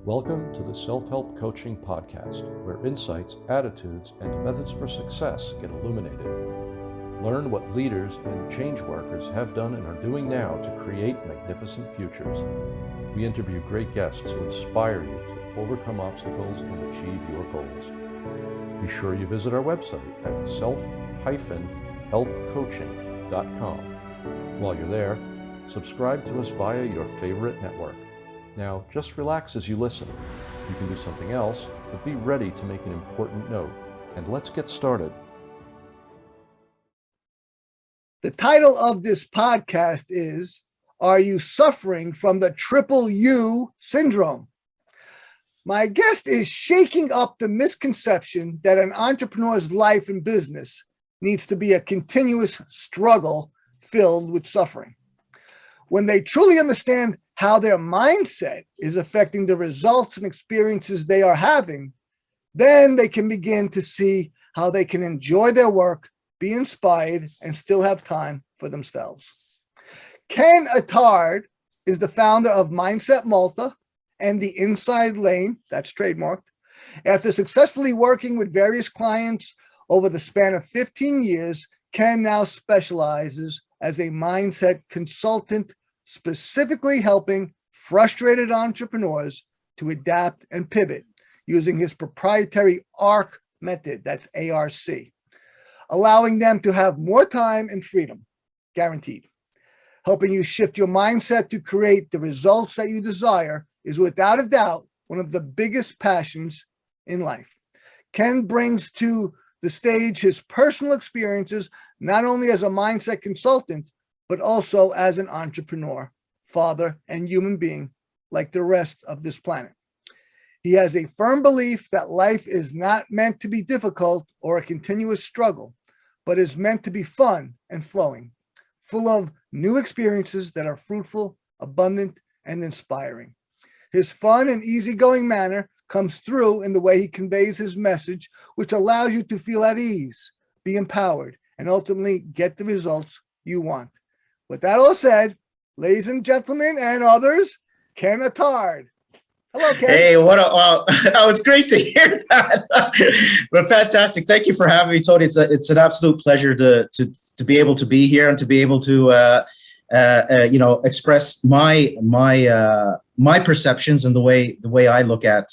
Welcome to the Self-Help Coaching Podcast, where insights, attitudes, and methods for success get illuminated. Learn what leaders and change workers have done and are doing now to create magnificent futures. We interview great guests who inspire you to overcome obstacles and achieve your goals. Be sure you visit our website at self-helpcoaching.com. While you're there, subscribe to us via your favorite network. Now, just relax as you listen. You can do something else, but be ready to make an important note. And let's get started. The title of this podcast is, Are You Suffering from the Triple U Syndrome? My guest is shaking up the misconception that an entrepreneur's life and business needs to be a continuous struggle filled with suffering. When they truly understand how their mindset is affecting the results and experiences they are having, then they can begin to see how they can enjoy their work, be inspired, and still have time for themselves. Ken Attard is the founder of Mindset Malta and the Inside Lane, that's trademarked. After successfully working with various clients over the span of 15 years, Ken now specializes as a mindset consultant, specifically helping frustrated entrepreneurs to adapt and pivot using his proprietary ARC method, that's ARC, allowing them to have more time and freedom, guaranteed. Helping you shift your mindset to create the results that you desire is without a doubt one of the biggest passions in life. Ken brings to the stage his personal experiences, not only as a mindset consultant, but also as an entrepreneur, father, and human being like the rest of this planet. He has a firm belief that life is not meant to be difficult or a continuous struggle, but is meant to be fun and flowing, full of new experiences that are fruitful, abundant, and inspiring. His fun and easygoing manner comes through in the way he conveys his message, which allows you to feel at ease, be empowered, and ultimately get the results you want. With that all said, ladies and gentlemen and others, Ken Attard. Hello, Ken. Hey, that was great to hear that. But fantastic. Thank you for having me, Tony. It's an absolute pleasure to be able to be here and to be able to express my perceptions and the way I look at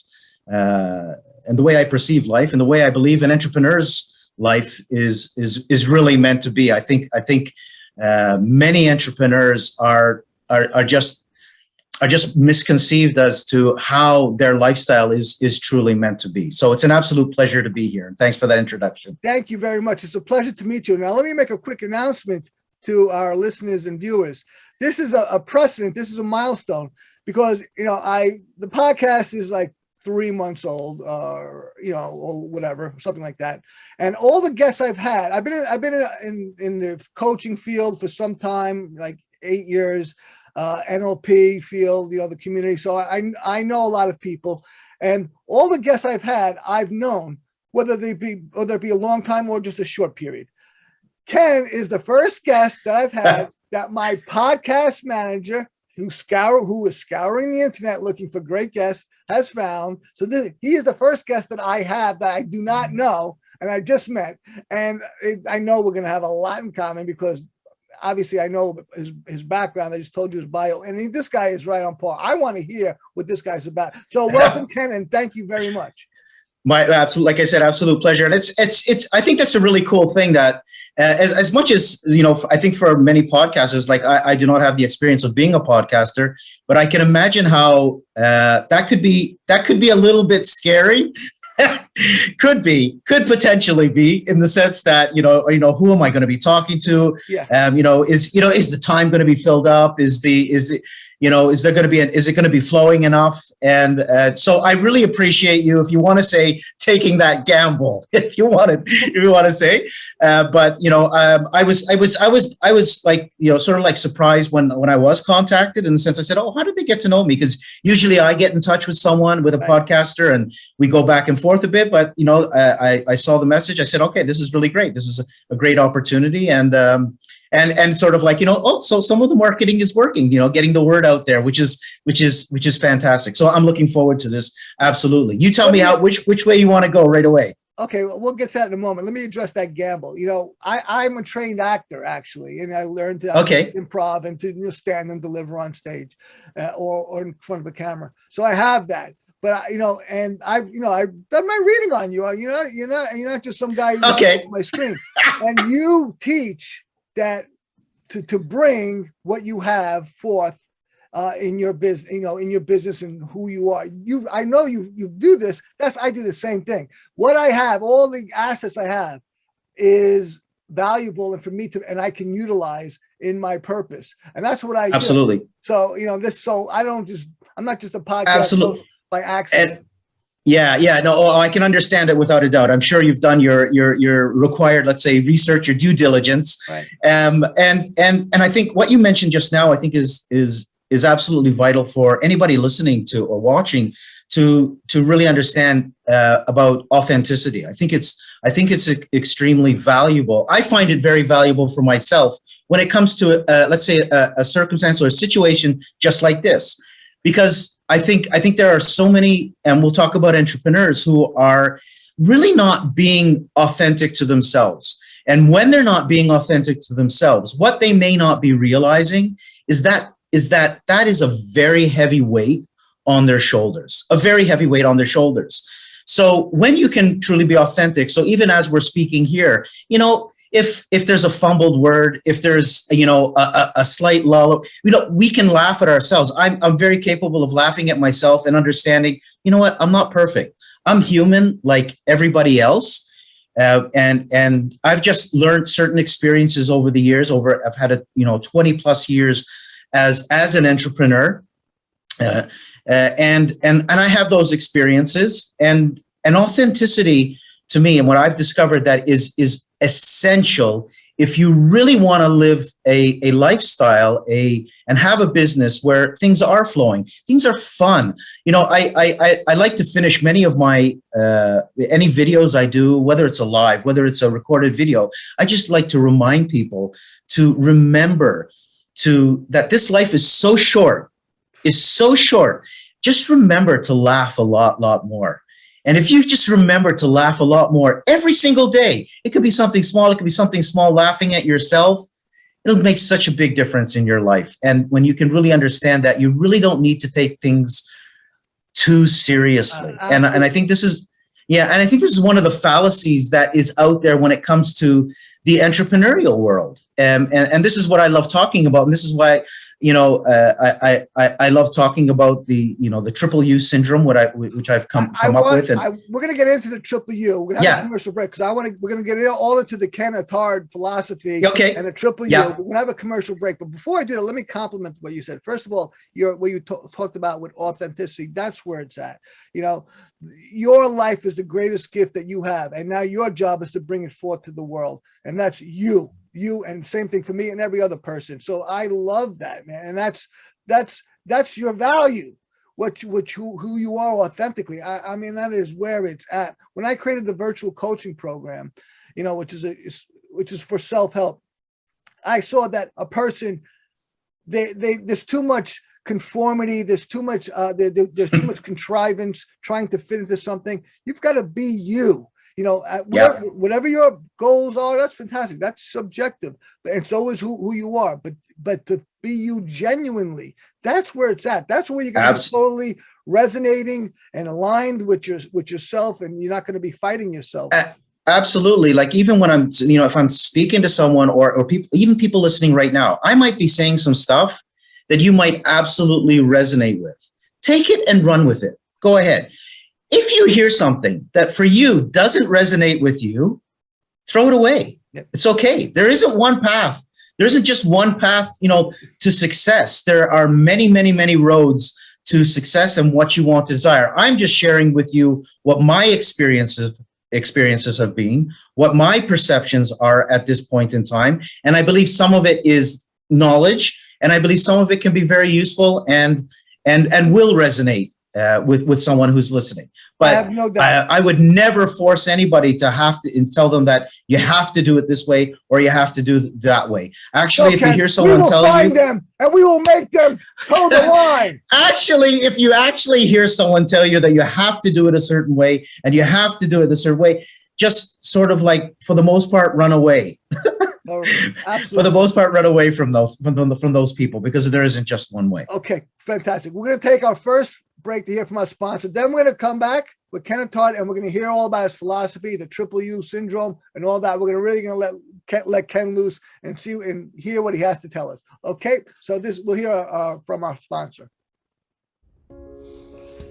and the way I perceive life and the way I believe an entrepreneur's life is really meant to be. I think many entrepreneurs are just misconceived as to how their lifestyle is truly meant to be. So it's an absolute pleasure to be here. And thanks for that introduction. Thank you very much. It's a pleasure to meet you. Now, let me make a quick announcement to our listeners and viewers. This is a precedent. This is a milestone because, the podcast is like 3 months old, or whatever, something like that. And all the guests I've had, I've been in the coaching field for some time, like 8 years, NLP field, the community. So I know a lot of people, and all the guests I've had, I've known whether it be a long time or just a short period. Ken is the first guest that I've had that my podcast manager, who was scouring the internet looking for great guests, has found. So he is the first guest that I have that I do not know, and I just met. And I know we're going to have a lot in common because obviously I know his background. I just told you his bio. And this guy is right on par. I want to hear what this guy's about. So welcome, Ken, and thank you very much. Like I said, absolute pleasure. And it's I think that's a really cool thing that as much as, I think for many podcasters, like I do not have the experience of being a podcaster, but I can imagine how that could be a little bit scary. could potentially be, in the sense that, who am I going to be talking to? Yeah. Is the time going to be filled up? Is it going to be flowing enough? And so I really appreciate you, if you want to say, taking that gamble, if you want to say, but I was like, sort of like surprised when I was contacted, in the sense I said, oh, how did they get to know me? Because usually I get in touch with someone, with a podcaster, and we go back and forth a bit, but I saw the message. I said, okay, this is really great. This is a great opportunity. And and sort of like, oh, so some of the marketing is working, getting the word out there, which is fantastic. So I'm looking forward to this. Absolutely. You tell me which way you want to go right away. Okay, well, we'll get to that in a moment. Let me address that gamble. I'm a trained actor, actually, and I learned to improv and to stand and deliver on stage or in front of a camera. So I have that. But and I've done my reading on you. You're not just some guy who's on my screen. And you teach that to bring what you have forth in your business, in your business and who you are. I know you do this. I do the same thing. What I have, all the assets I have, is valuable and for me and I can utilize in my purpose. And that's what I absolutely do. So I'm not just a podcast host by accident. I can understand it without a doubt. I'm sure you've done your required, let's say, research, your due diligence. Right. And I think what you mentioned just now, I think is absolutely vital for anybody listening to or watching to really understand about authenticity. I think it's extremely valuable. I find it very valuable for myself when it comes to let's say a circumstance or a situation just like this, because I think there are so many, and we'll talk about entrepreneurs who are really not being authentic to themselves. And when they're not being authentic to themselves, what they may not be realizing is that is a very heavy weight on their shoulders, So when you can truly be authentic, so even as we're speaking here, if there's a fumbled word, if there's, a slight lull, we can laugh at ourselves. I'm very capable of laughing at myself and understanding, what, I'm not perfect. I'm human like everybody else. And I've just learned certain experiences over the years. I've had 20 plus years as an entrepreneur, and I have those experiences, and authenticity to me, and what I've discovered that is essential if you really want to live a lifestyle, and have a business where things are flowing, things are fun. I like to finish many of my any videos I do, whether it's a live, whether it's a recorded video. I just like to remind people to remember that this life is so short. Just remember to laugh a lot more. And if you just remember to laugh a lot more every single day, it could be something small, laughing at yourself, it'll make such a big difference in your life. And when you can really understand that, you really don't need to take things too seriously. And I think this is, one of the fallacies that is out there when it comes to the entrepreneurial world. And this is what I love talking about. And this is why, I love talking about the triple U syndrome, which I've come up with. And we're going to get into the triple U. We're going to have a commercial break because we're going to get all into the Ken Attard philosophy and the triple U. We're going to have a commercial break. But before I do that, let me compliment what you said. First of all, what you talked about with authenticity, that's where it's at. Your life is the greatest gift that you have. And now your job is to bring it forth to the world. And that's you, and same thing for me and every other person. So I love that, man. And that's your value, who you are authentically. I mean, that is where it's at. When I created the virtual coaching program, which is for self-help, I saw that a person, there's too much conformity, there's too much there's too much contrivance trying to fit into something. You've got to be you. Whatever your goals are, that's fantastic. That's subjective, and so is who you are. But to be you genuinely, that's where it's at. That's where you're going to be totally resonating and aligned with yourself, and you're not going to be fighting yourself. Absolutely. Like even when I'm, if I'm speaking to someone or people, even people listening right now, I might be saying some stuff that you might absolutely resonate with. Take it and run with it. Go ahead. If you hear something that for you doesn't resonate with you, throw it away. Yep. It's okay. There isn't one path. There isn't just one path, to success. There are many, many, many roads to success and what you want to desire. I'm just sharing with you what my experiences have been, what my perceptions are at this point in time. And I believe some of it is knowledge, and I believe some of it can be very useful and will resonate with someone who's listening. But have no doubt. I would never force anybody to have to and tell them that you have to do it this way or you have to do it that way. Actually, if you hear someone tell you, we will find them and we will make them toe the line. Actually, if you actually hear someone tell you that you have to do it a certain way and you have to do it a certain way, just sort of like, for the most part, run away. For the most part, run away from those people, because there isn't just one way. Okay, fantastic. We're going to take our first break to hear from our sponsor. Then we're going to come back with Kenneth Todd, and we're going to hear all about his philosophy, the triple U syndrome, and all that. We're going to let Ken loose and see and hear what he has to tell us. Okay, so we'll hear from our sponsor.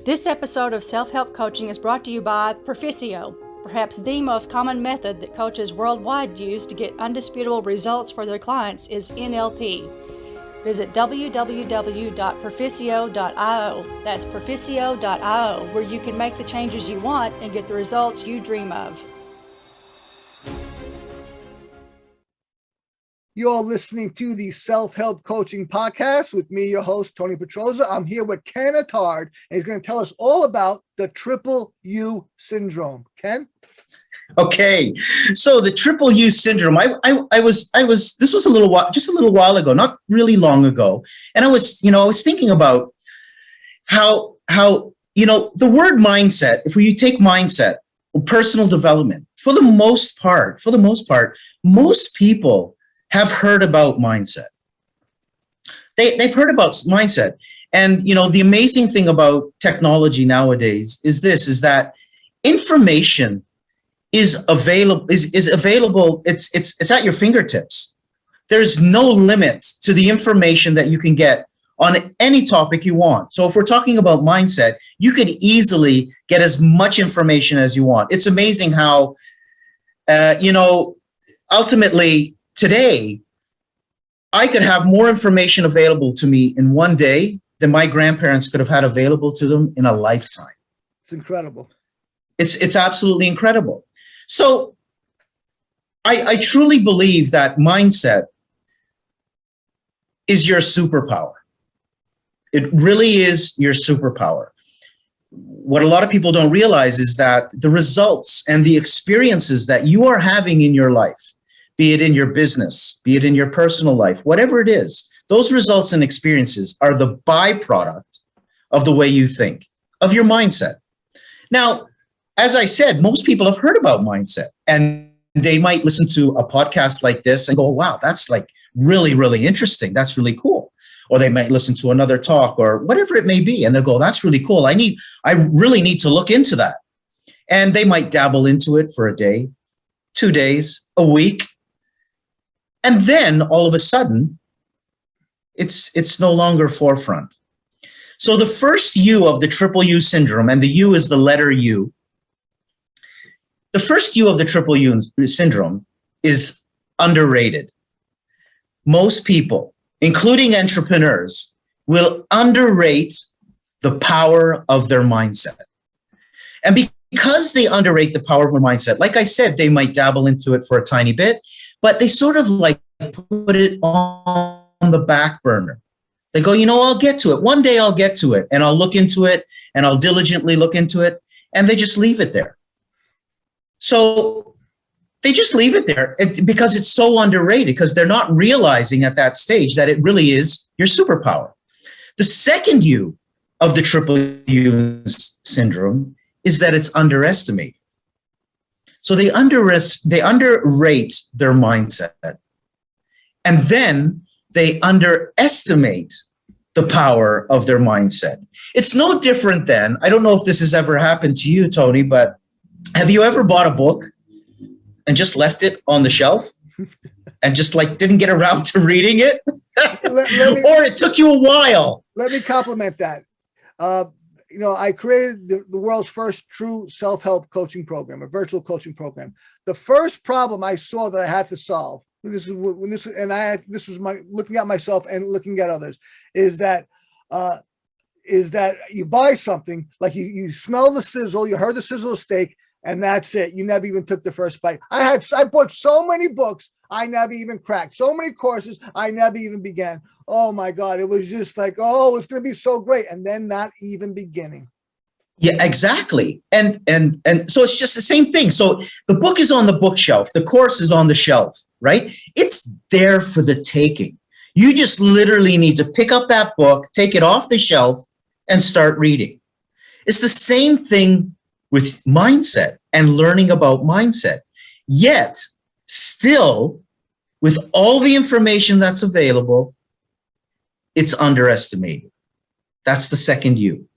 This episode of Self-Help Coaching is brought to you by Proficio, perhaps the most common method that coaches worldwide use to get undisputable results for their clients is NLP. Visit www.proficio.io. That's proficio.io, where you can make the changes you want and get the results you dream of. You're listening to the Self-Help Coaching Podcast with me, your host, Tony Petroza. I'm here with Ken Attard, and he's going to tell us all about the triple U syndrome. Ken? Okay, so the triple U syndrome. This was just a little while ago, not really long ago, and I was thinking about how the word mindset. If you take mindset or personal development, for the most part, most people have heard about mindset. They've heard about mindset, and the amazing thing about technology nowadays is that information is available. It's at your fingertips. There's no limit to the information that you can get on any topic you want. So if we're talking about mindset, you could easily get as much information as you want. It's amazing how, ultimately today, I could have more information available to me in one day than my grandparents could have had available to them in a lifetime. It's incredible. It's absolutely incredible. So I truly believe that mindset is your superpower. It really is your superpower. What a lot of people don't realize is that the results and the experiences that you are having in your life, be it in your business, be it in your personal life, whatever it is, those results and experiences are the byproduct of the way you think, of your mindset. Now, as I said, most people have heard about mindset, and they might listen to a podcast like this and go, wow, that's like really, really interesting. That's really cool. Or they might listen to another talk or whatever it may be, and they'll go, that's really cool. I really need to look into that. And they might dabble into it for a day, 2 days, a week. And then all of a sudden, it's no longer forefront. So the first U of the triple U syndrome, and the U is the letter U. The first U of the triple U syndrome is underrated. Most people, including entrepreneurs, will underrate the power of their mindset. And because they underrate the power of their mindset, like I said, they might dabble into it for a tiny bit, but they sort of like put it on the back burner. They go, I'll get to it. One day I'll get to it, and I'll look into it, and I'll diligently look into it, and they just leave it there. So they just leave it there because it's so underrated, because they're not realizing at that stage that it really is your superpower. The second U of the triple U syndrome is that it's underestimated. So they underrate their mindset, and then they underestimate the power of their mindset. It's no different than, I don't know if this has ever happened to you, Tony, but have you ever bought a book and just left it on the shelf and just like didn't get around to reading it? Or it took you a while? Let me compliment that. I created the world's first true self-help coaching program, a virtual coaching program. The first problem I saw that I had to solve, this was my looking at myself and looking at others, is that you buy something, like you smell the sizzle, you heard the sizzle of steak, and that's it. You never even took the first bite. I bought so many books I never even cracked, so many courses I never even began. Oh my God, it was just like, oh, it's going to be so great. And then not even beginning. Yeah, exactly. And so it's just the same thing. So the book is on the bookshelf, the course is on the shelf, right? It's there for the taking. You just literally need to pick up that book, take it off the shelf, and start reading. It's the same thing with mindset and learning about mindset. Yet, still, with all the information that's available, it's underestimated. That's the second U.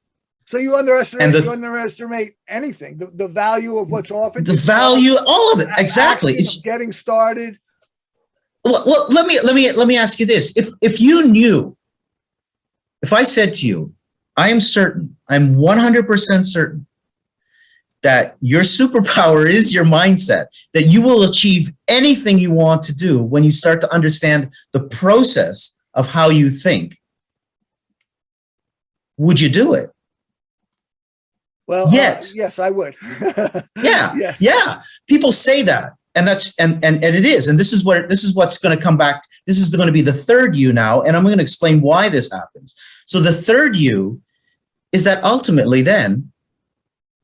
So you underestimate, And the- you underestimate anything, the value of what's offered. The value, all of it, the exactly. action It's of getting started. well, let me ask you this. If you knew, if I said to you, I am certain, I'm 100% certain that your superpower is your mindset, that you will achieve anything you want to do when you start to understand the process of how you think, would you do it? Well, Yes. yes, I would. Yeah. Yes. Yeah. People say that. And that's and it is. And this is what's going to come back. This is going to be the third U now. And I'm going to explain why this happens. So the third U is that ultimately then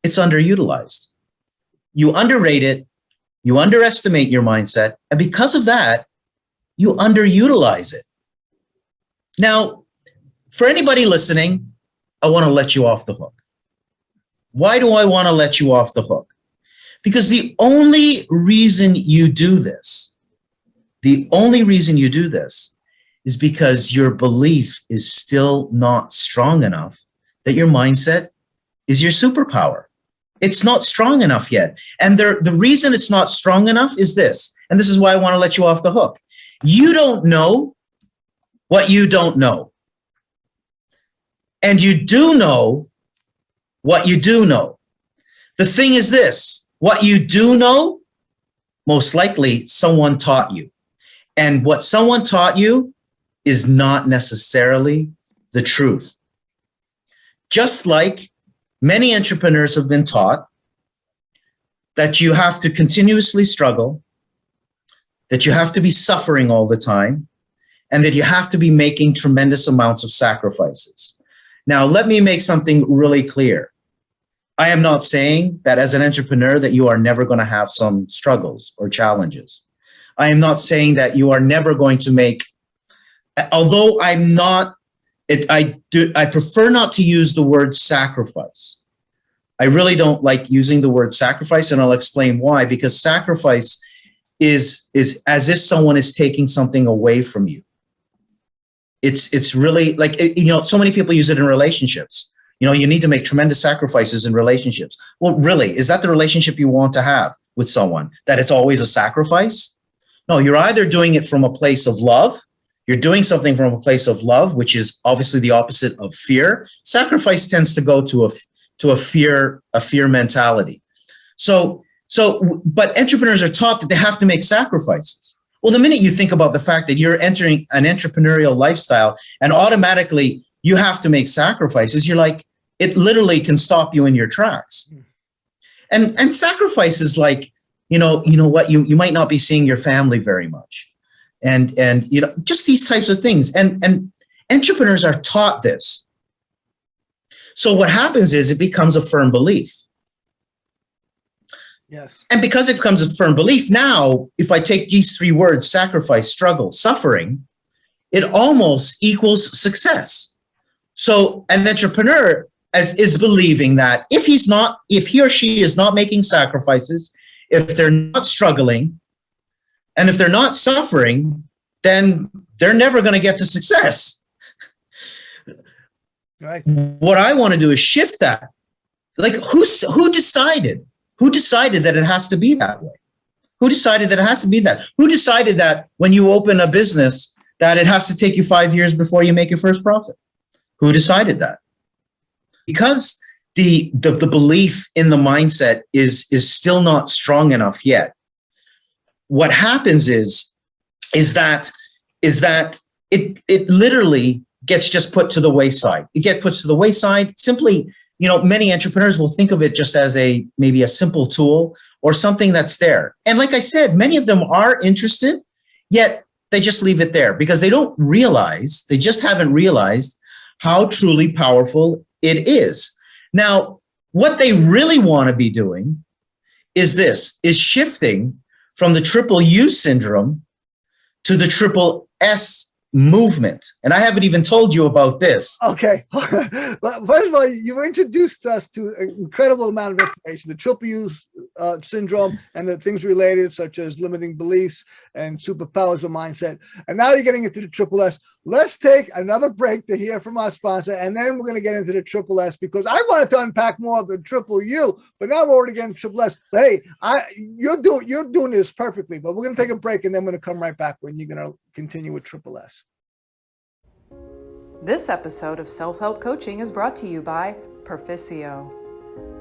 it's underutilized. You underrate it, you underestimate your mindset, and because of that, you underutilize it. Now, for anybody listening, I want to let you off the hook. Why do I want to let you off the hook? Because the only reason you do this is because your belief is still not strong enough that your mindset is your superpower. It's not strong enough yet. And the reason it's not strong enough is this, and this is why I want to let you off the hook. You don't know what you don't know. And you do know what you do know. The thing is this, what you do know, most likely someone taught you. And what someone taught you is not necessarily the truth. Just like many entrepreneurs have been taught that you have to continuously struggle, that you have to be suffering all the time, and that you have to be making tremendous amounts of sacrifices. Now, let me make something really clear. I am not saying that as an entrepreneur that you are never going to have some struggles or challenges. I am not saying that you are never going to make, although I'm not, I prefer not to use the word sacrifice. I really don't like using the word sacrifice, and I'll explain why. Because sacrifice is as if someone is taking something away from you. It's really like, so many people use it in relationships. You need to make tremendous sacrifices in relationships. Well, really, is that the relationship you want to have with someone? That it's always a sacrifice? No, you're either doing it from a place of love. You're doing something from a place of love, which is obviously the opposite of fear. Sacrifice tends to go to a fear mentality. But entrepreneurs are taught that they have to make sacrifices. Well, the minute you think about the fact that you're entering an entrepreneurial lifestyle and automatically you have to make sacrifices, you're like, it literally can stop you in your tracks. And sacrifices like, you might not be seeing your family very much. And just these types of things. And entrepreneurs are taught this. So what happens is it becomes a firm belief. Yes. And because it becomes a firm belief, now, if I take these three words, sacrifice, struggle, suffering, it almost equals success. So an entrepreneur is believing that if he or she is not making sacrifices, if they're not struggling, and if they're not suffering, then they're never going to get to success. Right. What I want to do is shift that. Like, who decided? Who decided that it has to be that way? Who decided that it has to be that? Who decided that when you open a business that it has to take you 5 years before you make your first profit? Who decided that? Because the belief in the mindset is still not strong enough yet. What happens is that it literally gets just put to the wayside. It gets put to the wayside simply. Many entrepreneurs will think of it just as maybe a simple tool or something that's there. And like I said, many of them are interested, yet they just leave it there because they just haven't realized how truly powerful it is. Now, What they really want to be doing is shifting from the triple U syndrome to the triple S movement. And I haven't even told you about this. Okay. First of all, you introduced us to an incredible amount of information, the triple U syndrome and the things related, such as limiting beliefs and superpowers of mindset. And now you're getting into the triple S. Let's take another break to hear from our sponsor, and then we're going to get into the triple S, because I wanted to unpack more of the triple U, but now we're already getting triple S. But hey, you're doing this perfectly, but we're going to take a break, and then we're going to come right back when you're going to continue with triple S. This episode of Self-Help Coaching is brought to you by Perficio.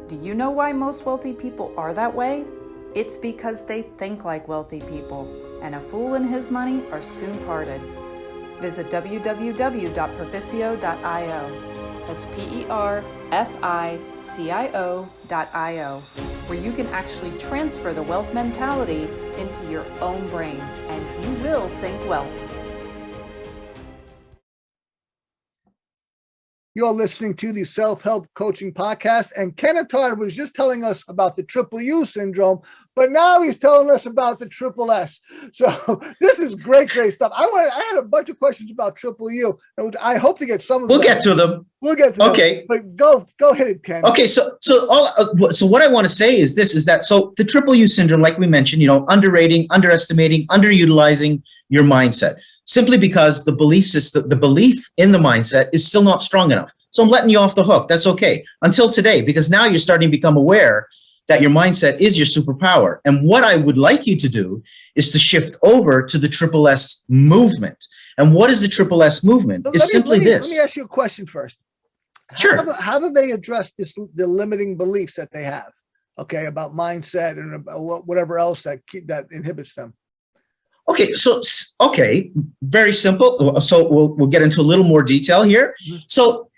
Do you know why most wealthy people are that way? It's because they think like wealthy people, and a fool and his money are soon parted. Visit www.perficio.io. That's PERFICIO.io, where you can actually transfer the wealth mentality into your own brain, and you will think wealth. You're listening to the Self-Help Coaching Podcast, and Kenneth Tarter was just telling us about the triple U syndrome, but now he's telling us about the triple S. So this is great stuff. I had a bunch of questions about triple U. I hope to get some of them. We'll get to them. Okay. But go ahead, Ken. Okay, so what I want to say is that the triple U syndrome, like we mentioned, underrating, underestimating, underutilizing your mindset. Simply because the belief system, the belief in the mindset is still not strong enough. So I'm letting you off the hook. That's okay. Until today, because now you're starting to become aware that your mindset is your superpower. And what I would like you to do is to shift over to the triple S movement. And what is the triple S movement? It's simply this. Let me ask you a question first. Sure. How do they address the limiting beliefs that they have? Okay, about mindset and about whatever else that inhibits them. Okay, very simple. So we'll get into a little more detail here. Mm-hmm. So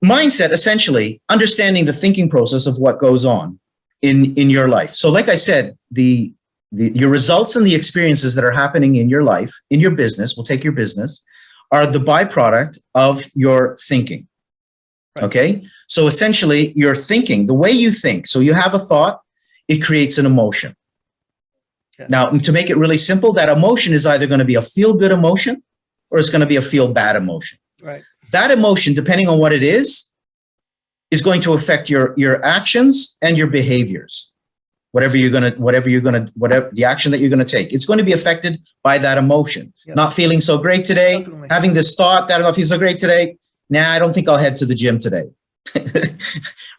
mindset, essentially, understanding the thinking process of what goes on in your life. So like I said, your results and the experiences that are happening in your life, in your business, we'll take your business, are the byproduct of your thinking. Right. Okay, so essentially, your thinking, the way you think. So you have a thought, it creates an emotion. Now, to make it really simple, that emotion is either going to be a feel-good emotion or it's going to be a feel-bad emotion. Right. That emotion, depending on what it is going to affect your actions and your behaviors. Whatever the action that you're going to take, it's going to be affected by that emotion. Yes. Not feeling so great today, definitely. Having this thought that I don't feel so great today. I don't think I'll head to the gym today.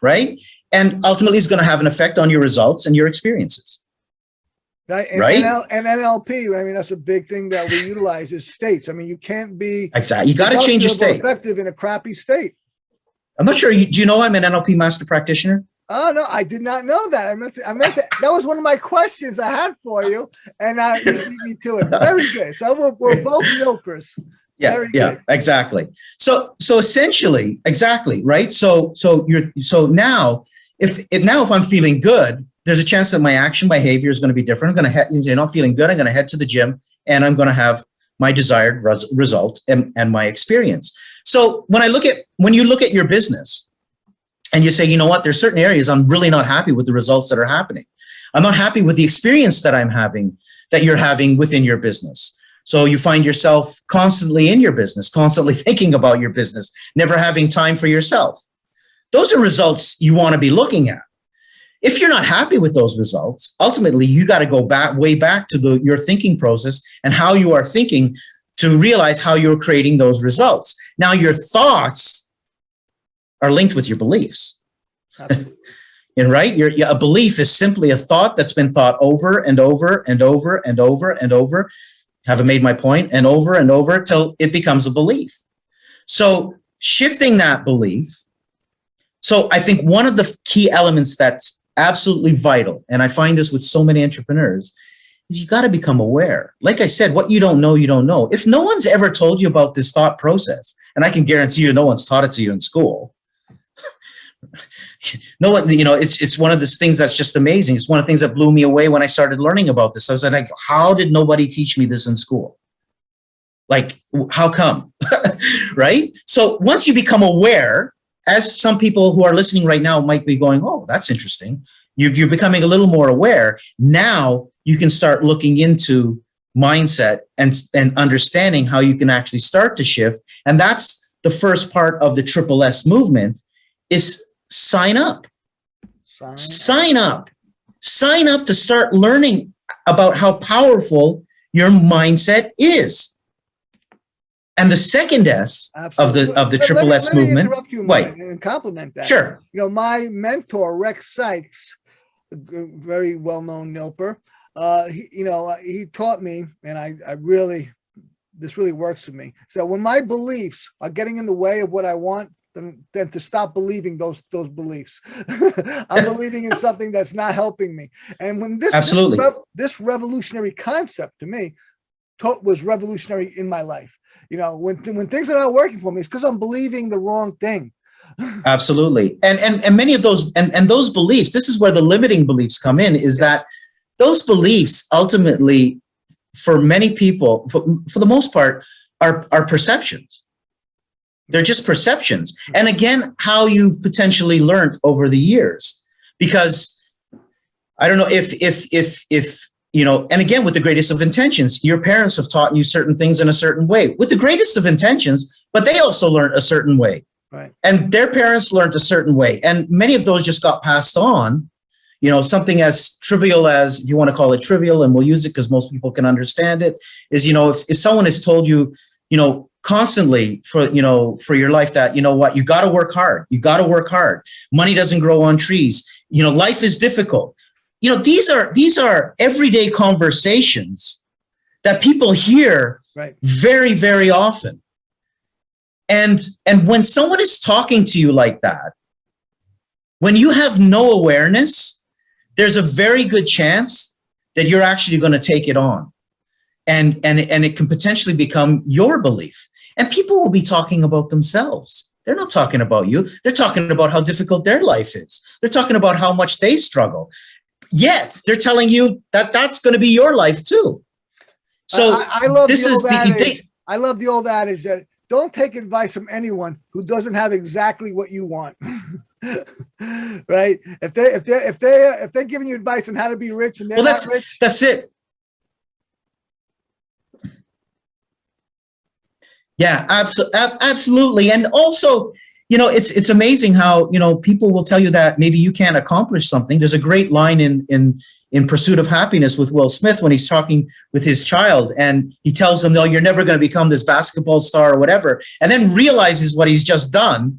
Right? And ultimately, it's going to have an effect on your results and your experiences. Right. And NLP, I mean, that's a big thing that we utilize is states. I mean, you can't be exactly. You got to change your state. Effective in a crappy state. I'm not sure. Do you know I'm an NLP master practitioner? Oh no, I did not know that. I meant to, that was one of my questions I had for you, and you beat me to it. Very good. So we're both milkers. Yeah, exactly. So essentially, exactly, right? So now if I'm feeling good, there's a chance that my action behavior is going to be different. I'm going to feeling good. I'm going to head to the gym and I'm going to have my desired result and my experience. So when you look at your business and you say, you know what, there's certain areas I'm really not happy with the results that are happening. I'm not happy with the experience that you're having within your business. So you find yourself constantly in your business, constantly thinking about your business, never having time for yourself. Those are results you want to be looking at. If you're not happy with those results, ultimately you got to go way back to your thinking process and how you are thinking to realize how you're creating those results. Now, your thoughts are linked with your beliefs. And right, a belief is simply a thought that's been thought over and over and over and over and over. Haven't made my point, and over till it becomes a belief. So shifting that belief. So I think one of the key elements that's absolutely vital, and I find this with so many entrepreneurs, is you got to become aware. Like I said, what you don't know, you don't know. If no one's ever told you about this thought process, and I can guarantee you no one's taught it to you in school. No one, it's one of those things that's just amazing. It's one of the things that blew me away when I started learning about this. I was like, how did nobody teach me this in school? Like, how come? Right? So once you become aware as some people who are listening right now might be going, oh, that's interesting. You're becoming a little more aware. Now you can start looking into mindset and understanding how you can actually start to shift. And that's the first part of the Triple S movement is sign up. Sign up to start learning about how powerful your mindset is. And the second S of the Triple S movement. Let me interrupt you, Wait. Mike, and compliment that. Sure. My mentor, Rex Sykes, a very well-known NILPer, he taught me, and I really, this really works for me. So when my beliefs are getting in the way of what I want, then to stop believing those beliefs. I'm believing in something that's not helping me. And when this revolutionary concept to me was revolutionary in my life. When things are not working for me, it's because I'm believing the wrong thing. Absolutely. And many of those, and those beliefs, this is where the limiting beliefs come in, is that those beliefs ultimately, for many people, for the most part, are perceptions. They're just perceptions. And again, how you've potentially learned over the years, because I don't know if and again, with the greatest of intentions, your parents have taught you certain things in a certain way with the greatest of intentions, but they also learned a certain way. Right. And their parents learned a certain way. And many of those just got passed on. Something as trivial as, if you want to call it trivial, and we'll use it because most people can understand it, is, if someone has told you, constantly for your life that, you got to work hard. You got to work hard. Money doesn't grow on trees. Life is difficult. These are everyday conversations that people hear very, very often. And when someone is talking to you like that, when you have no awareness, there's a very good chance that you're actually going to take it on. And it can potentially become your belief. And people will be talking about themselves. They're not talking about you. They're talking about how difficult their life is. They're talking about how much they struggle. Yet they're telling you that that's going to be your life too. So I love I love the old adage that don't take advice from anyone who doesn't have exactly what you want. Right? If they're giving you advice on how to be rich and they're not rich, that's it. Yeah, absolutely. And also, it's amazing how, people will tell you that maybe you can't accomplish something. There's a great line in Pursuit of Happiness with Will Smith when he's talking with his child and he tells them, no, you're never going to become this basketball star or whatever. And then realizes what he's just done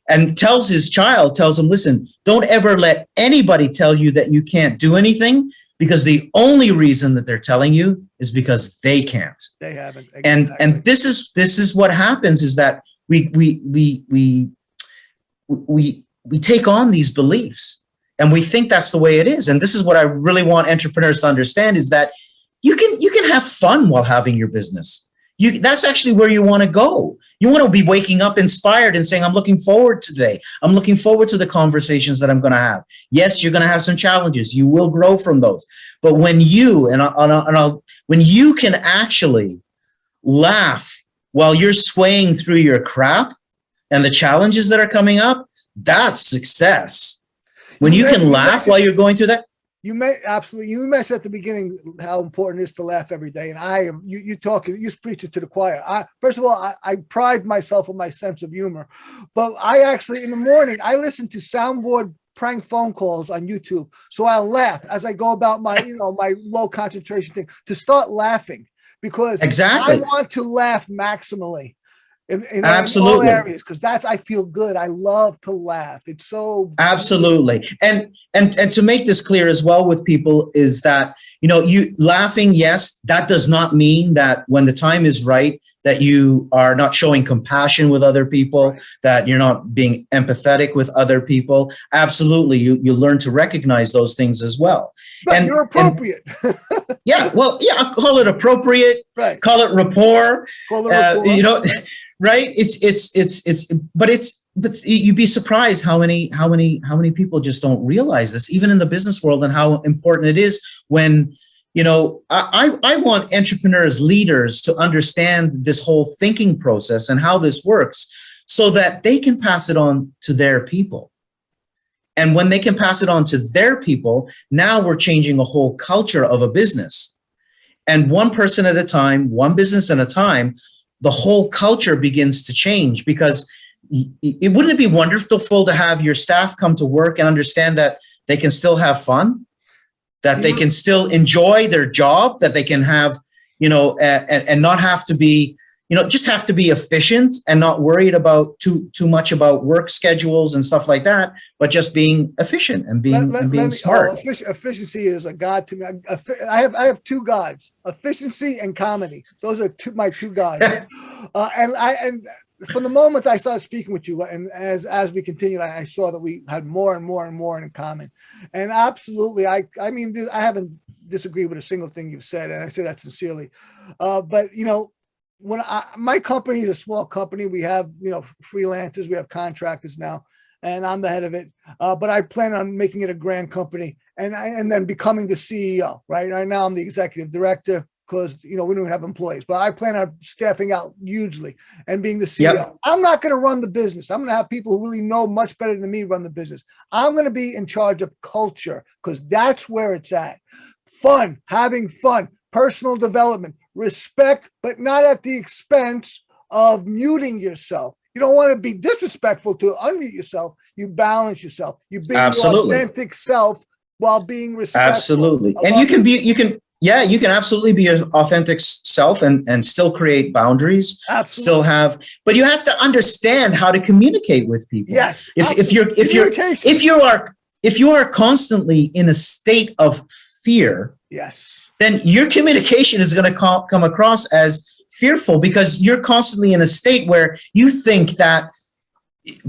and tells him, listen, don't ever let anybody tell you that you can't do anything, because the only reason that they're telling you is because they can't. They haven't. Exactly. And this is what happens, is that we take on these beliefs and we think that's the way it is. And this is what I really want entrepreneurs to understand, is that you can have fun while having your business. That's actually where you want to go. You want to be waking up inspired and saying, I'm looking forward to today. I'm looking forward to the conversations that I'm going to have. Yes, you're going to have some challenges. You will grow from those. But when you when you can actually laugh while you're swaying through your crap and the challenges that are coming up, that's success. When you can laugh while you're going through that. You mentioned at the beginning how important it is to laugh every day, and you preach it to the choir. First of all, I pride myself on my sense of humor, but I actually in the morning I listen to soundboard prank phone calls on YouTube, so I'll laugh as I go about my my low concentration thing to start laughing, because exactly. I want to laugh maximally. In Absolutely. all areas, because I feel good. I love to laugh. It's so absolutely. And to make this clear as well with people is that, you laughing, yes, that does not mean that when the time is right, that you are not showing compassion with other people, right, that you're not being empathetic with other people. Absolutely. You learn to recognize those things as well. But you're appropriate. I'll call it appropriate, right. Call it rapport, rapport. Right. But you'd be surprised how many people just don't realize this, even in the business world, and how important it is when, I want entrepreneurs, leaders to understand this whole thinking process and how this works. so that they can pass it on to their people. And when they can pass it on to their people, now we're changing a whole culture of a business. And one person at a time, one business at a time, the whole culture begins to change, because wouldn't it be wonderful to have your staff come to work and understand that they can still have fun, that they can still enjoy their job, that they can have, and not have to be, just have to be efficient and not worried about too much about work schedules and stuff like that, but just being efficient and being smart. Efficiency is a god to me. I have two gods: efficiency and comedy. Those are my two gods. And from the moment I started speaking with you, and as we continued, I saw that we had more and more and more in common. And absolutely, I mean, I haven't disagreed with a single thing you've said, and I say that sincerely. But when my company is a small company, we have freelancers, we have contractors now, and I'm the head of it. But I plan on making it a grand company, and then becoming the CEO. Right now, I'm the executive director, because we don't have employees, but I plan on staffing out hugely and being the CEO. Yep. I'm not going to run the business. I'm going to have people who really know much better than me run the business. I'm going to be in charge of culture, because that's where it's at. Fun, having fun, personal development, respect, but not at the expense of muting yourself. You don't want to be disrespectful to unmute yourself. You balance yourself. You be your authentic self while being respectful. Absolutely. And you can absolutely be your authentic self and still create boundaries. Absolutely. But you have to understand how to communicate with people. Yes. If you are constantly in a state of fear, yes, then your communication is going to come across as fearful, because you're constantly in a state where you think that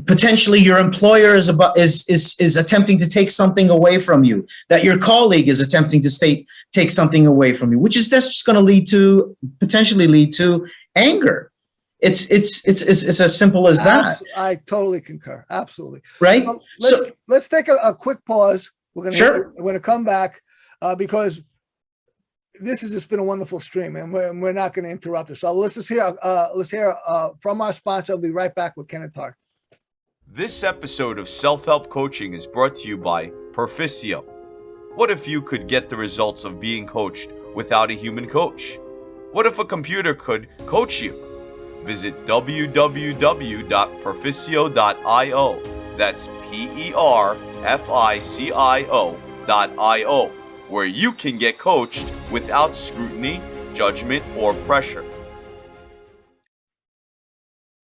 potentially your employer is attempting to take something away from you, that your colleague is attempting to take something away from you, that's just going to potentially lead to anger. It's as simple as that. I totally concur. Absolutely. Right. Let's take a quick pause. We're going to come back because this has just been a wonderful stream, and we're not going to interrupt it. So let's hear from our sponsor. I'll be right back with Ken and Tart. This episode of Self-Help Coaching is brought to you by Perficio. What if you could get the results of being coached without a human coach? What if a computer could coach you? Visit www.perficio.io. That's PERFICIO.io, where you can get coached without scrutiny, judgment, or pressure.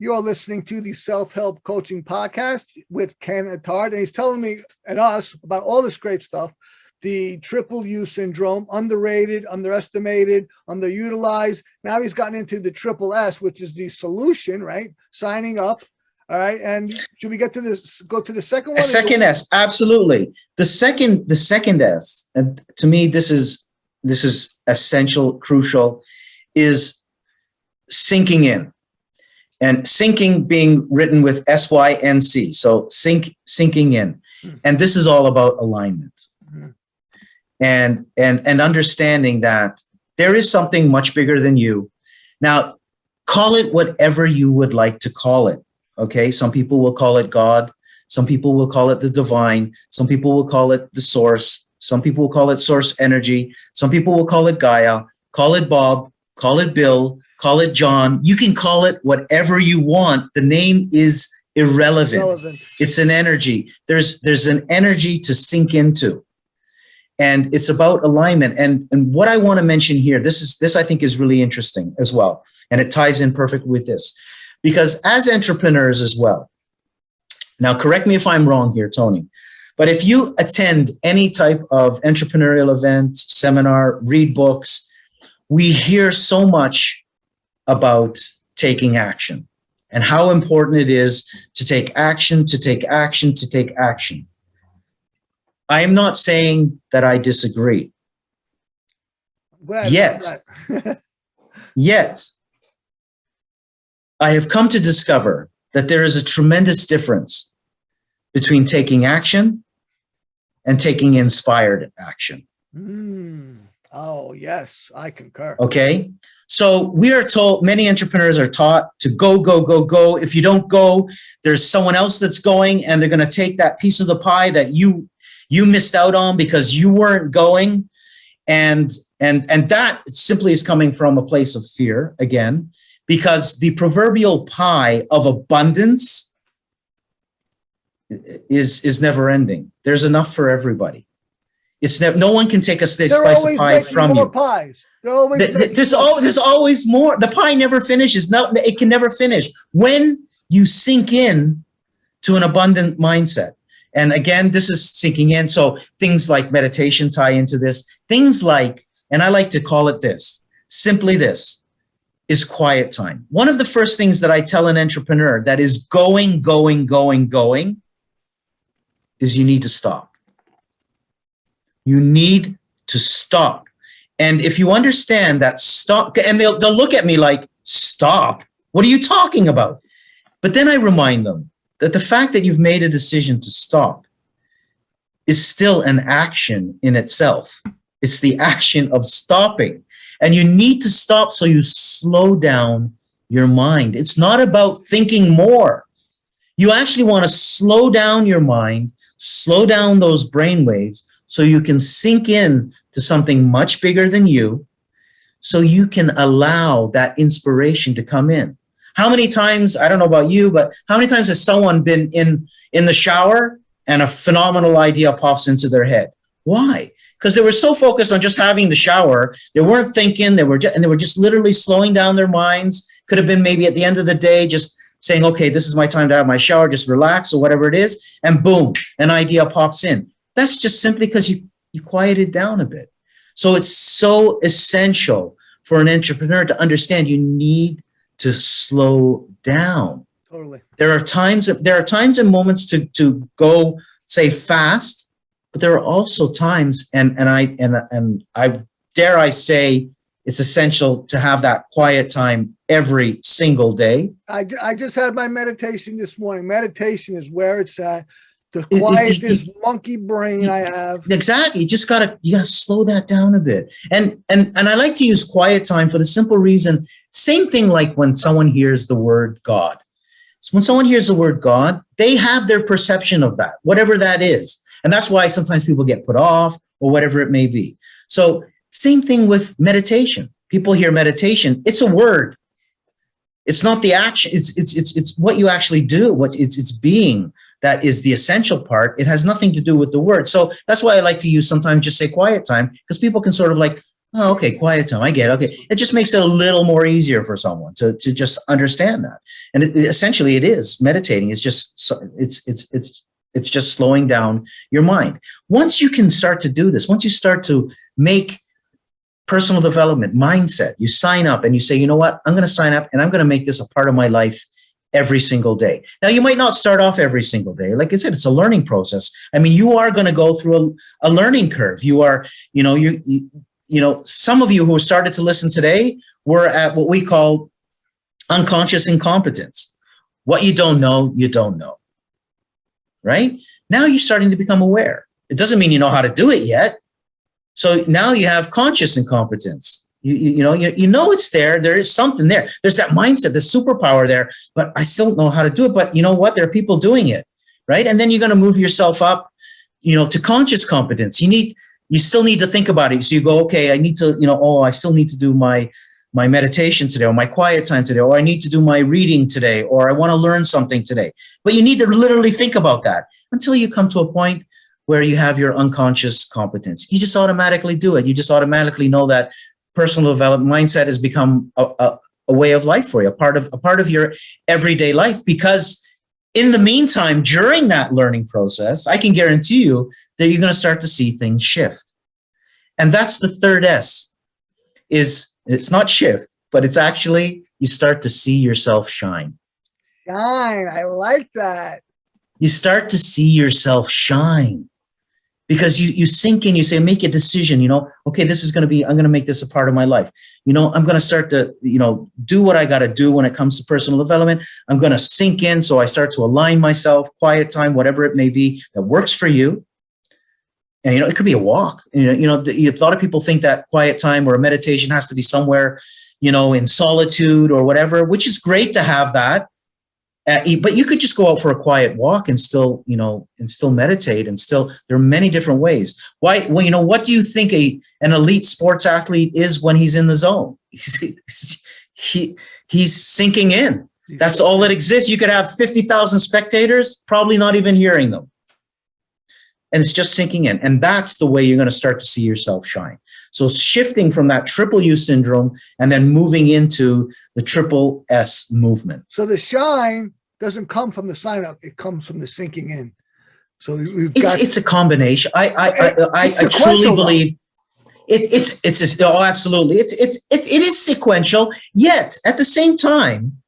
You are listening to the Self-Help Coaching Podcast with Ken Attard, and he's telling me and us about all this great stuff. The triple U syndrome, underrated, underestimated, underutilized. Now he's gotten into the triple S, which is the solution, right? Signing up. All right. And should we get to this? Go to the second one? Second S, absolutely. The second S, and to me, this is essential, crucial, is sinking in. And sinking being written with SYNC. So sinking in. And this is all about alignment. And understanding that there is something much bigger than you. Now, call it whatever you would like to call it. Okay. Some people will call it God. Some people will call it the divine. Some people will call it the source. Some people will call it source energy. Some people will call it Gaia. Call it Bob. Call it Bill. Call it John. You can call it whatever you want. The name is irrelevant. It's an energy. There's an energy to sink into. And it's about alignment. And what I want to mention here, this I think is really interesting as well. And it ties in perfect with this. Because as entrepreneurs as well, now correct me if I'm wrong here, Tony, but if you attend any type of entrepreneurial event, seminar, read books, we hear so much about taking action and how important it is to take action, to take action, to take action. I am not saying that I disagree. Yet, I have come to discover that there is a tremendous difference between taking action and taking inspired action. Oh, yes, I concur. Okay. So we are told, many entrepreneurs are taught to go, go, go, go. If you don't go, there's someone else that's going, and they're going to take that piece of the pie that you missed out on because you weren't going. And that simply is coming from a place of fear again, because the proverbial pie of abundance is never ending. There's enough for everybody. It's never, no one can take a slice of pie from you. Pies. There's always more. The pie never finishes. No, it can never finish when you sink in to an abundant mindset. And again, this is sinking in. So things like meditation tie into this. Things like, and I like to call it this, simply this, is quiet time. One of the first things that I tell an entrepreneur that is going, is you need to stop. You need to stop. And if you understand that stop, and they'll look at me like, stop? What are you talking about? But then I remind them that the fact that you've made a decision to stop is still an action in itself. It's the action of stopping. And you need to stop so you slow down your mind. It's not about thinking more. You actually want to slow down your mind, slow down those brain waves so you can sink in to something much bigger than you, so you can allow that inspiration to come in. How many times, I don't know about you, but how many times has someone been in the shower and a phenomenal idea pops into their head? Why? Because they were so focused on just having the shower, they weren't thinking, they were just literally slowing down their minds. Could have been maybe at the end of the day, just saying, okay, this is my time to have my shower, just relax or whatever it is. And boom, an idea pops in. That's just simply because you quieted down a bit. So it's so essential for an entrepreneur to understand you need to slow down. Totally. There are times and moments to go, say, fast, but there are also times, and I dare I say, it's essential to have that quiet time every single day. I just had my meditation this morning. Meditation is where it's at. To quiet this monkey brain I have. Exactly. You gotta slow that down a bit. And I like to use quiet time for the simple reason, same thing like when someone hears the word God. So when someone hears the word God, they have their perception of that, whatever that is. And that's why sometimes people get put off or whatever it may be. So same thing with meditation. People hear meditation, it's a word. It's not the action, it's what you actually do, what it's being. That is the essential part. It has nothing to do with the word. So that's why I like to use sometimes just say quiet time, because people can sort of like, oh, okay, quiet time. I get it. Okay. It just makes it a little more easier for someone to just understand that. And essentially it is meditating. It's just, it's just slowing down your mind. Once you can start to do this, once you start to make personal development mindset, you sign up and you say, you know what, I'm going to sign up and I'm going to make this a part of my life every single day. Now, you might not start off every single day. Like I said, it's a learning process. I mean, you are going to go through a learning curve. You are, some of you who started to listen today were at what we call unconscious incompetence. What you don't know, you don't know. Right? Now you're starting to become aware. It doesn't mean you know how to do it yet. So now you have conscious incompetence. You know it's there. There is something there. There's that mindset, the superpower there, but I still don't know how to do it. But you know what? There are people doing it, right? And then you're going to move yourself up, to conscious competence. You still need to think about it. So you go, okay, I need to, I still need to do my meditation today, or my quiet time today, or I need to do my reading today, or I want to learn something today. But you need to literally think about that until you come to a point where you have your unconscious competence. You just automatically do it. You just automatically know that personal development mindset has become a way of life for you, a part of your everyday life. Because in the meantime, during that learning process, I can guarantee you that you're going to start to see things shift. And that's the third S. It's not shift, but it's actually you start to see yourself shine. Shine. I like that. You start to see yourself shine. Because you sink in, you say, make a decision, okay, I'm going to make this a part of my life. I'm going to start to, do what I got to do when it comes to personal development. I'm going to sink in. So I start to align myself, quiet time, whatever it may be that works for you. And, it could be a walk. A lot of people think that quiet time or a meditation has to be somewhere, in solitude or whatever, which is great to have that. But you could just go out for a quiet walk and still, meditate, and still, there are many different ways. Why? Well, what do you think an elite sports athlete is when he's in the zone? He's sinking in. That's all that exists. You could have 50,000 spectators, probably not even hearing them. And it's just sinking in. And that's the way you're going to start to see yourself shine. So shifting from that triple U syndrome and then moving into the triple S movement. So the shine doesn't come from the sign up; it comes from the sinking in. So we've got it's a combination. I truly believe it's absolutely it is sequential. Yet at the same time,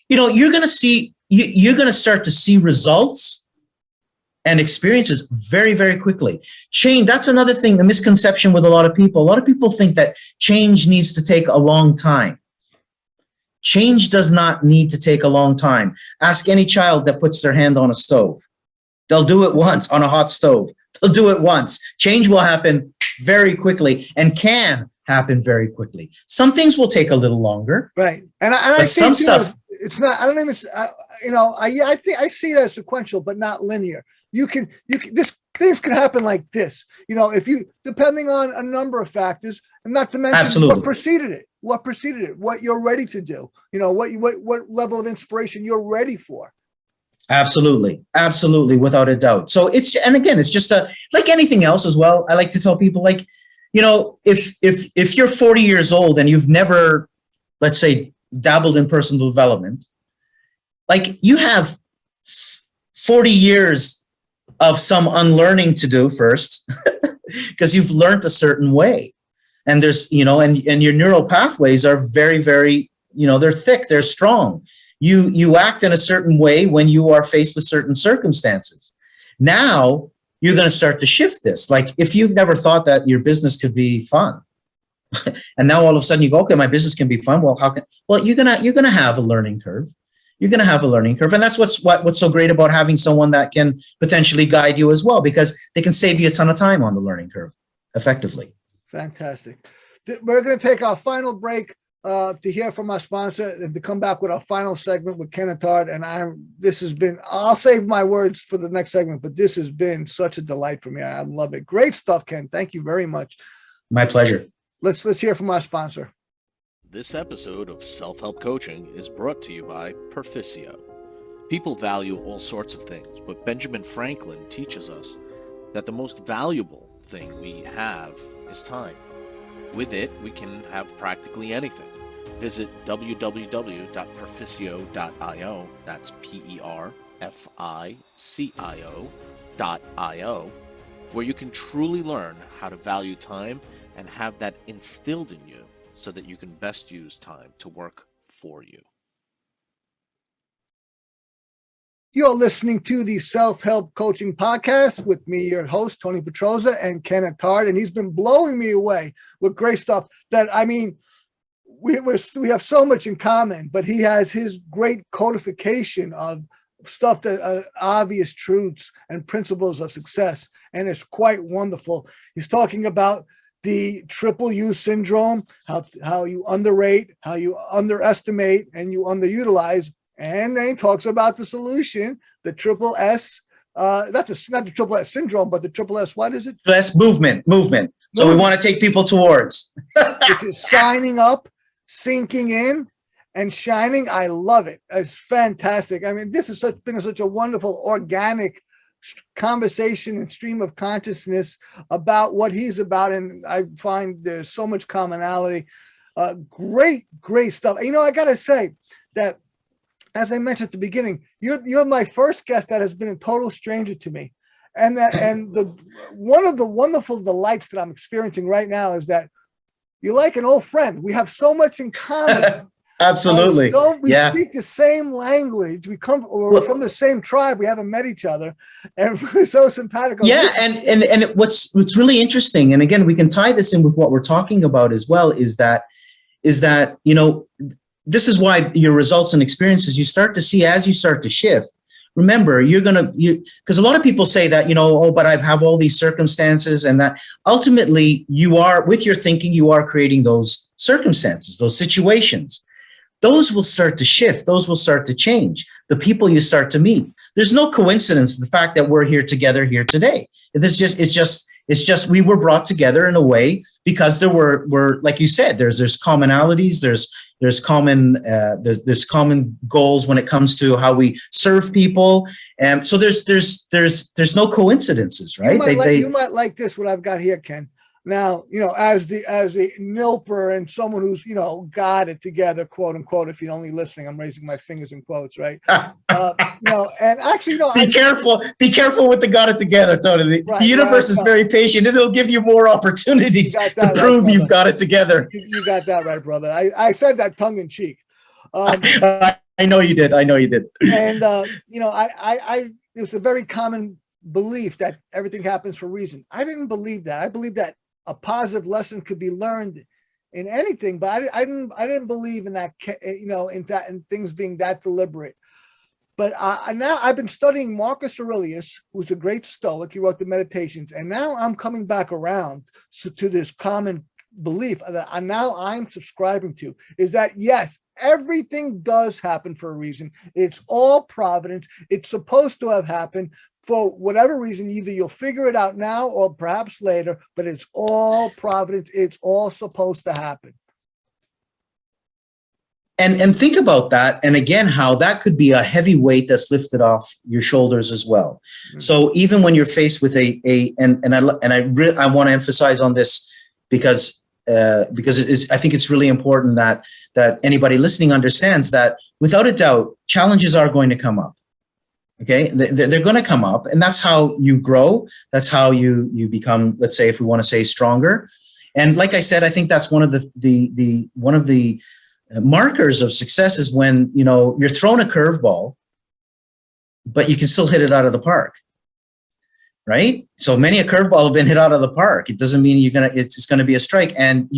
you're going to start to see results and experiences very, very quickly. Change, that's another thing, the misconception with a lot of people. A lot of people think that change needs to take a long time. Change does not need to take a long time. Ask any child that puts their hand on a stove. They'll do it once on a hot stove. They'll do it once. Change will happen very quickly and can happen very quickly. Some things will take a little longer. Right. And I think some stuff, it's not, I don't even, I think I see it as sequential, but not linear. Things can happen like this, if you, depending on a number of factors, and not to mention absolutely. what preceded it, what you're ready to do, what level of inspiration you're ready for. Absolutely. Without a doubt. So it's just like anything else as well. I like to tell people, like, if you're 40 years old and you've never, let's say, dabbled in personal development, like, you have 40 years of some unlearning to do first, because you've learned a certain way. And there's, and your neural pathways are very, very, they're thick, they're strong. You act in a certain way when you are faced with certain circumstances. Now you're going to start to shift this. Like, if you've never thought that your business could be fun, and now all of a sudden you go, okay, my business can be fun. Well, you're going to have a learning curve. You're going to have a learning curve. And that's what's so great about having someone that can potentially guide you as well, because they can save you a ton of time on the learning curve effectively. Fantastic. We're going to take our final break to hear from our sponsor and to come back with our final segment with Ken Attard. And I'll save my words for the next segment, but this has been such a delight for me. I love it. Great stuff, Ken. Thank you very much. My pleasure. Let's hear from our sponsor. This episode of Self-Help Coaching is brought to you by Perficio. People value all sorts of things, but Benjamin Franklin teaches us that the most valuable thing we have is time. With it, we can have practically anything. Visit www.perficio.io, that's PERFICIO.io, where you can truly learn how to value time and have that instilled in you, so that you can best use time to work for you. You're listening to the Self-Help Coaching Podcast with me, your host, Tony Petroza, and Ken Attard, and he's been blowing me away with great stuff that, we have so much in common, but he has his great codification of stuff that are obvious truths and principles of success, and it's quite wonderful. He's talking about the triple U syndrome, how you underrate, how you underestimate, and you underutilize. And then he talks about the solution, the triple S, not the triple S syndrome, but the triple S, what is it? S movement. So we want to take people towards. Which is signing up, sinking in, and shining. I love it. It's fantastic. This has been such a wonderful, organic conversation and stream of consciousness about what he's about, and I find there's so much commonality. Great stuff. I gotta say that, as I mentioned at the beginning, you're my first guest that has been a total stranger to me, and one of the wonderful delights that I'm experiencing right now is that you're like an old friend. We have so much in common. Absolutely. We speak the same language. We're from the same tribe. We haven't met each other, and we're so simpatico. Yeah, and what's really interesting, and again, we can tie this in with what we're talking about as well, is that this is why your results and experiences you start to see as you start to shift remember, because a lot of people say that, oh, but I have all these circumstances, and that ultimately you are, with your thinking, you are creating those circumstances, those situations. Those will start to shift. Those will start to change. The people you start to meet. There's no coincidence the fact that we're here together here today. It's just we were brought together in a way because there were like you said, there's commonalities, there's common goals when it comes to how we serve people, and so there's no coincidences, right? You might like this, what I've got here, Ken. Now, as the NILPer and someone who's, got it together, quote unquote, if you're only listening, I'm raising my fingers in quotes, right? And actually, be careful with the got it together, Tony. The universe is very patient. It'll give you more opportunities to prove you've got it together. You got that right, brother. I said that tongue in cheek. I know you did. And, it's a very common belief that everything happens for a reason. I didn't believe that. I believe that a positive lesson could be learned in anything, but I didn't believe in that, in things being that deliberate. But now I've been studying Marcus Aurelius, who's a great Stoic. He wrote the Meditations, and now I'm coming back around to this common belief that I'm subscribing to, is that yes, everything does happen for a reason. It's all providence. It's supposed to have happened. For whatever reason, either you'll figure it out now or perhaps later, but it's all providence. It's all supposed to happen. And think about that. And again, how that could be a heavy weight that's lifted off your shoulders as well. Mm-hmm. So even when you're faced with I want to emphasize on this because I think it's really important that anybody listening understands that without a doubt, challenges are going to come up. Okay, they're going to come up, and that's how you grow. That's how you become, let's say, if we want to say, stronger. And like I said, I think that's one of the markers of success is when you're thrown a curveball, but you can still hit it out of the park, right? So many a curveball have been hit out of the park. It doesn't mean it's going to be a strike. And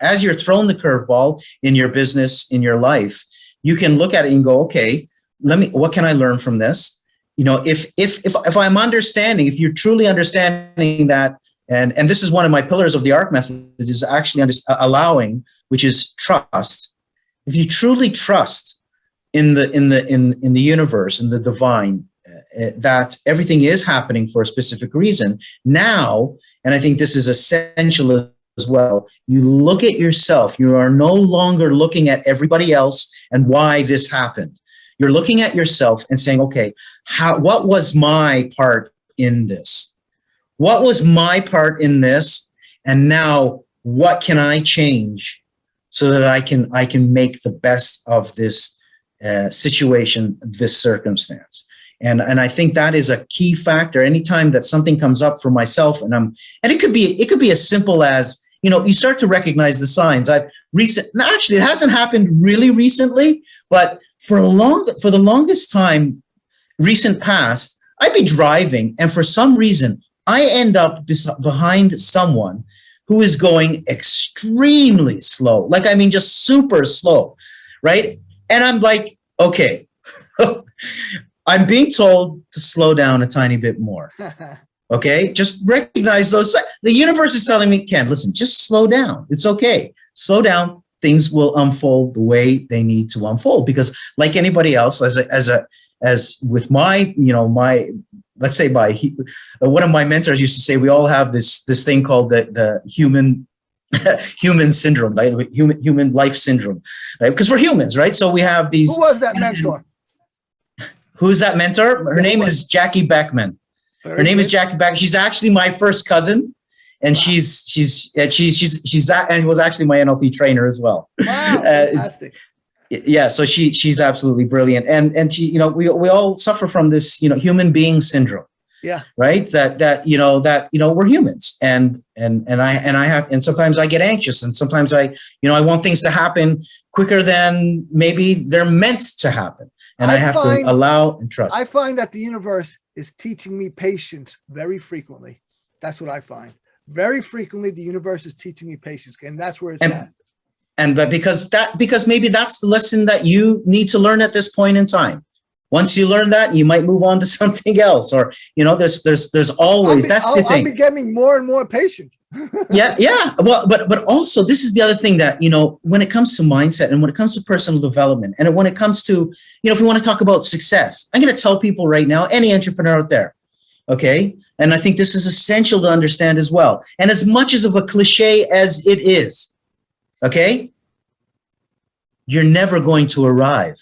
as you're thrown the curveball in your business, in your life, you can look at it and go, okay, what can I learn from this? If I'm understanding, if you're truly understanding that, and this is one of my pillars of the ARC method, is actually allowing, which is trust. If you truly trust in the universe, in the divine, that everything is happening for a specific reason now, and I think this is essential as well, you look at yourself. You are no longer looking at everybody else and why this happened. You're looking at yourself and saying, okay, what was my part in this? What was my part in this? And now what can I change so that I can make the best of this situation, this circumstance? And I think that is a key factor. Anytime that something comes up for myself, and it could be as simple as, you start to recognize the signs. Actually, it hasn't happened really recently, but for the longest time, recent past, I'd be driving, and for some reason, I end up behind someone who is going extremely slow. Like, I mean, just super slow, right? And I'm like, okay, I'm being told to slow down a tiny bit more. Okay, just recognize those. The universe is telling me, Ken, listen, just slow down. It's okay. Slow down. Things will unfold the way they need to unfold, because like anybody else, as with my, let's say one of my mentors used to say, we all have this thing called the human syndrome, right? Human life syndrome, right? Because we're humans, right? So we have these. Who was that mentor? Who's that mentor? Her name is Jackie Beckman. Her name is Jackie Beckman. She's actually my first cousin. And she's and was actually my NLP trainer as well. Wow, fantastic. Yeah, so she's absolutely brilliant, and she, we all suffer from this, human being syndrome. Yeah. Right. That we're humans, and sometimes I get anxious, and sometimes I want things to happen quicker than maybe they're meant to happen, and I have to allow and trust. I find that the universe is teaching me patience very frequently. That's what I find. Very frequently, the universe is teaching me patience, and that's where it's at. And because maybe that's the lesson that you need to learn at this point in time. Once you learn that, you might move on to something else, or there's always that's the thing. I'm becoming more and more patient. Yeah. Well, but also this is the other thing that when it comes to mindset and when it comes to personal development and when it comes to if we want to talk about success, I'm going to tell people right now, any entrepreneur out there, okay, and I think this is essential to understand as well. And as much as of a cliche as it is, okay, you're never going to arrive.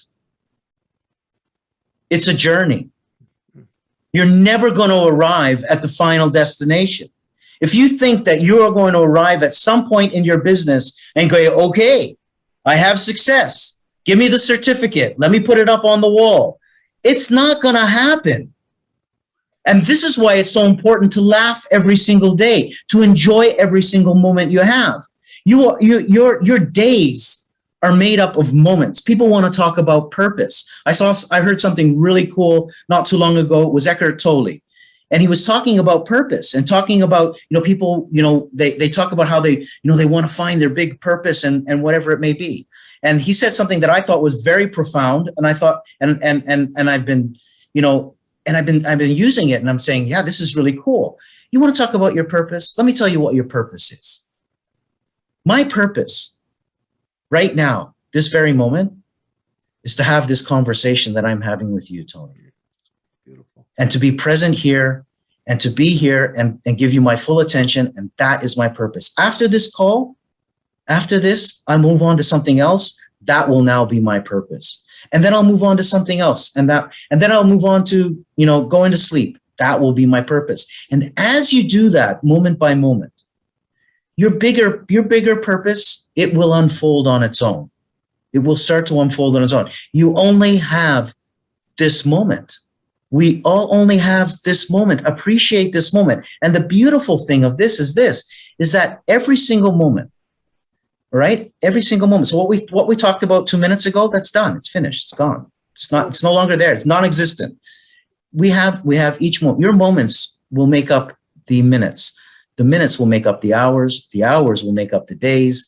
It's a journey. You're never going to arrive at the final destination. If you think that you are going to arrive at some point in your business and go, okay, I have success, give me the certificate, let me put it up on the wall, it's not going to happen. And this is why it's so important to laugh every single day, to enjoy every single moment you have. Your days are made up of moments. People want to talk about purpose. I heard something really cool not too long ago. It was Eckhart Tolle. And he was talking about purpose and talking about, people, they talk about how they want to find their big purpose and whatever it may be. And he said something that I thought was very profound. And I thought, and I've been, I've been using it, and I'm saying, yeah, this is really cool. You want to talk about your purpose? Let me tell you what your purpose is. My purpose right now, this very moment, is to have this conversation that I'm having with you, Tony. Beautiful. And to be present here and to be here and give you my full attention. And that is my purpose. After this call, after this, I move on to something else. That will now be my purpose. And then I'll move on to something else. And then I'll move on to, going to sleep. That will be my purpose. And as you do that moment by moment, your bigger purpose, it will unfold on its own. It will start to unfold on its own. You only have this moment. We all only have this moment. Appreciate this moment. And the beautiful thing of this is that every single moment, all right? Every single moment. So what we talked about 2 minutes ago, that's done. It's finished. It's gone. It's no longer there. It's non-existent. We have each moment. Your moments will make up the minutes. The minutes will make up the hours will make up the days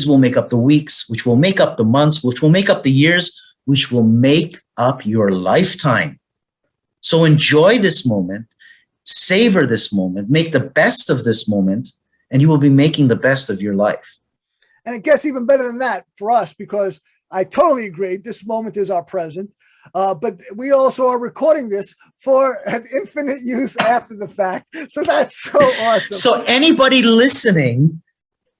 will make up the weeks, which will make up the months, which will make up the years, which will make up your lifetime. So enjoy this moment, savor this moment, make the best of this moment, and you will be making the best of your life. And it gets even better than that for us, because I totally agree. This moment is our present. But we also are recording this for an infinite use after the fact. So that's so awesome. So anybody listening,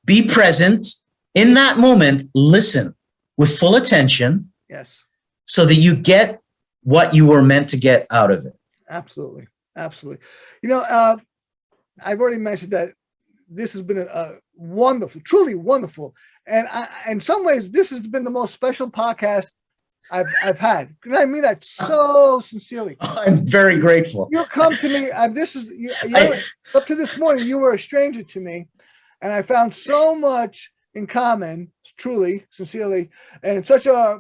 be present in that moment, listen with full attention. Yes. So that you get what you were meant to get out of it. Absolutely. Absolutely. I've already mentioned that this has been a wonderful, truly wonderful. And in some ways, this has been the most special podcast I've had. And I mean that so sincerely. I'm very grateful. You come to me, up to this morning, you were a stranger to me, and I found so much in common, truly, sincerely, and such a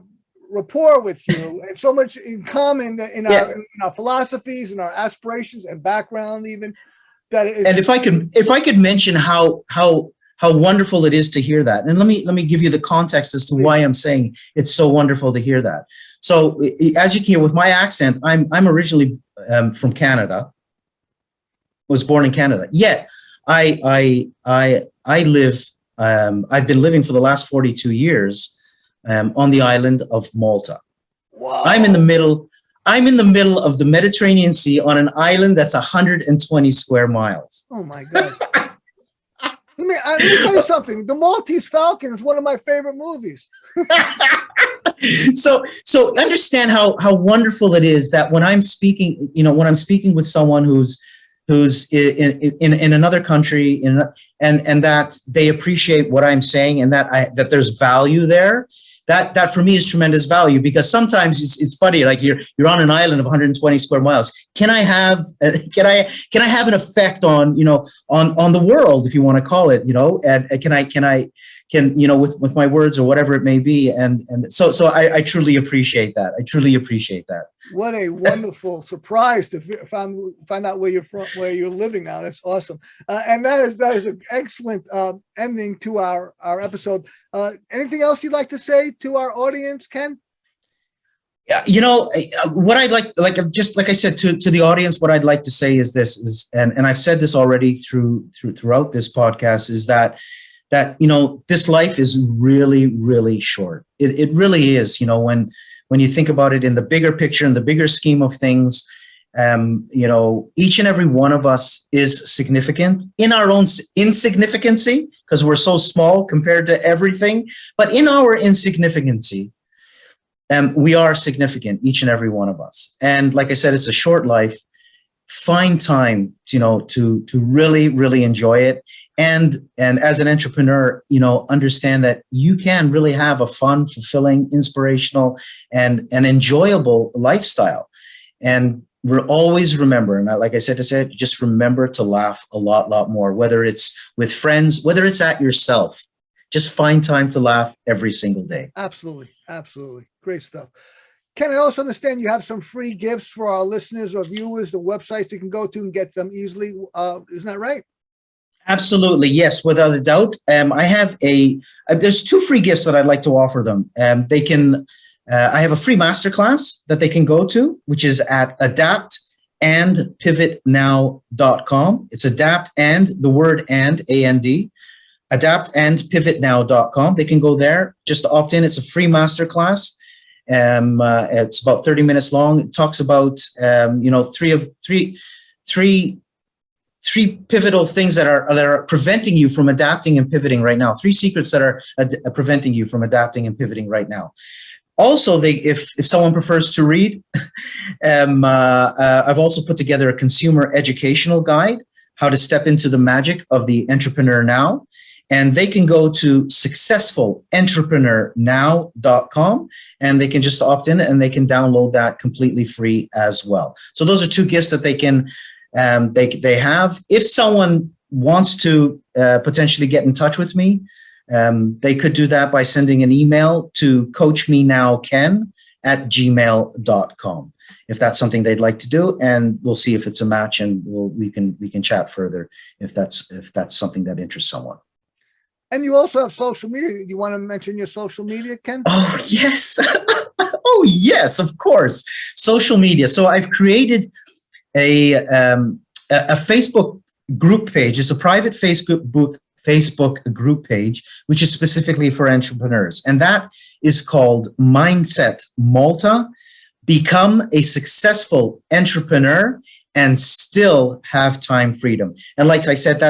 rapport with you, and so much in common in our philosophies and our aspirations and background, even. And if I could mention how wonderful it is to hear that. And let me give you the context as to why I'm saying it's so wonderful to hear that. So as you can hear with my accent, I'm originally from Canada, was born in Canada. Yet I live, I've been living for the last 42 years on the island of Malta. Wow. I'm in the middle of the Mediterranean Sea on an island that's 120 square miles. Oh my God. Let me tell you something. The Maltese Falcon is one of my favorite movies. So understand how wonderful it is that when I'm speaking, when I'm speaking with someone who's in another country, and that they appreciate what I'm saying, and that there's value there. That for me is tremendous value, because sometimes it's funny, like you're on an island of 120 square miles. Can I have an effect on the world, if you want to call it, and can with my words or whatever it may be, and so I truly appreciate that. I truly appreciate that. What a wonderful surprise to find out where you're from, where you're living now. That's awesome, and that is an excellent ending to our episode. Anything else you'd like to say to our audience, Ken? What I'd like just like I said to the audience, what I'd like to say is this is, and I've said this already throughout this podcast, is that this life is really, really short. It really is. When you think about it in the bigger picture, in the bigger scheme of things, each and every one of us is significant in our own insignificancy, because we're so small compared to everything. But in our insignificancy, we are significant, each and every one of us. And like I said, it's a short life. Find time, to really, really enjoy it. And as an entrepreneur, understand that you can really have a fun, fulfilling, inspirational, and an enjoyable lifestyle. And we're always remember, and like I said, just remember to laugh a lot more, whether it's with friends, whether it's at yourself. Just find time to laugh every single day. Absolutely. Great stuff. Ken, I also understand you have some free gifts for our listeners or viewers, the websites you can go to and get them easily. Isn't that right? Absolutely. Yes, without a doubt. I have there's 2 free gifts that I'd like to offer them. I have a free masterclass that they can go to, which is at adaptandpivotnow.com. It's adapt and the word and, A-N-D, adaptandpivotnow.com. They can go there just to opt in. It's a free masterclass. It's about 30 minutes long. It talks about, three pivotal things that are preventing you from adapting and pivoting right now. 3 secrets that are preventing you from adapting and pivoting right now. Also, if someone prefers to read, I've also put together a consumer educational guide, how to step into the magic of the entrepreneur now. And they can go to successfulentrepreneur.now.com and they can just opt in and they can download that completely free as well. So those are 2 gifts that they can they have. If someone wants to potentially get in touch with me, they could do that by sending an email to coachmenowken@gmail.com. If that's something they'd like to do, and we'll see if it's a match, and we can chat further if that's something that interests someone. And you also have social media. Do you want to mention your social media, Ken? Oh, yes. Oh, yes, of course. Social media. So I've created a Facebook group page. It's a private Facebook group page, which is specifically for entrepreneurs. And that is called Mindset Malta. Become a successful entrepreneur and still have time freedom. And like I said,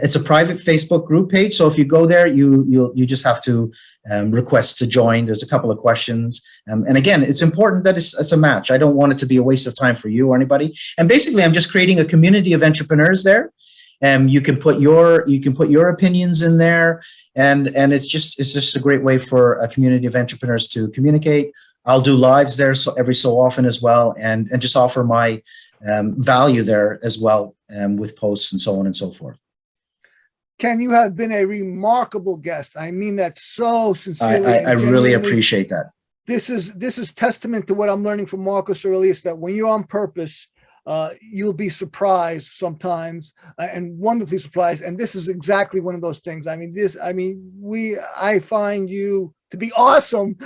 it's a private Facebook group page. So if you go there, you just have to request to join. There's a couple of questions. And again, it's important that it's a match. I don't want it to be a waste of time for you or anybody. And basically, I'm just creating a community of entrepreneurs there. You can put your opinions in there. And it's just a great way for a community of entrepreneurs to communicate. I'll do lives there every so often as well, and just offer my value there as well, with posts and so on and so forth. Ken, you have been a remarkable guest. I mean that so sincerely. I really appreciate that. This is testament to what I'm learning from Marcus Aurelius, that when you're on purpose, you'll be surprised sometimes, and wonderfully surprised. And this is exactly one of those things. I find you to be awesome,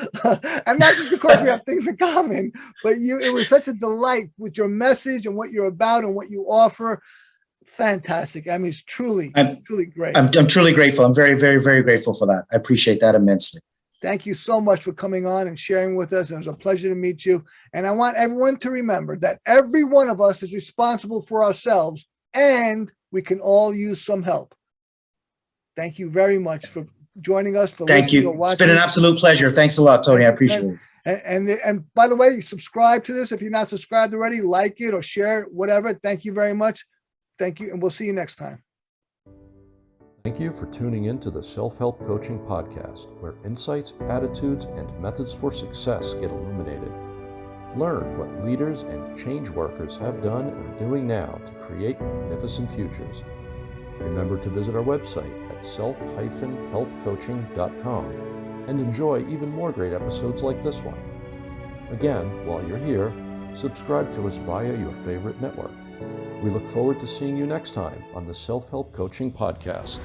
and not just because we have things in common, but it was such a delight with your message and what you're about and what you offer. Fantastic. I mean, it's truly great. I'm truly grateful. I'm very, very, very grateful for that. I appreciate that immensely. Thank you so much for coming on and sharing with us. It was a pleasure to meet you. And I want everyone to remember that every one of us is responsible for ourselves, and we can all use some help. Thank you very much for joining us. Thank you. It's been an absolute pleasure. Thanks a lot, Tony. I appreciate it. And by the way, subscribe to this. If you're not subscribed already, like it or share it, whatever. Thank you very much. Thank you, and we'll see you next time. Thank you for tuning in to the Self-Help Coaching Podcast, where insights, attitudes, and methods for success get illuminated. Learn what leaders and change workers have done and are doing now to create magnificent futures. Remember to visit our website at self-helpcoaching.com and enjoy even more great episodes like this one. Again, while you're here, subscribe to us via your favorite network. We look forward to seeing you next time on the Self-Help Coaching Podcast.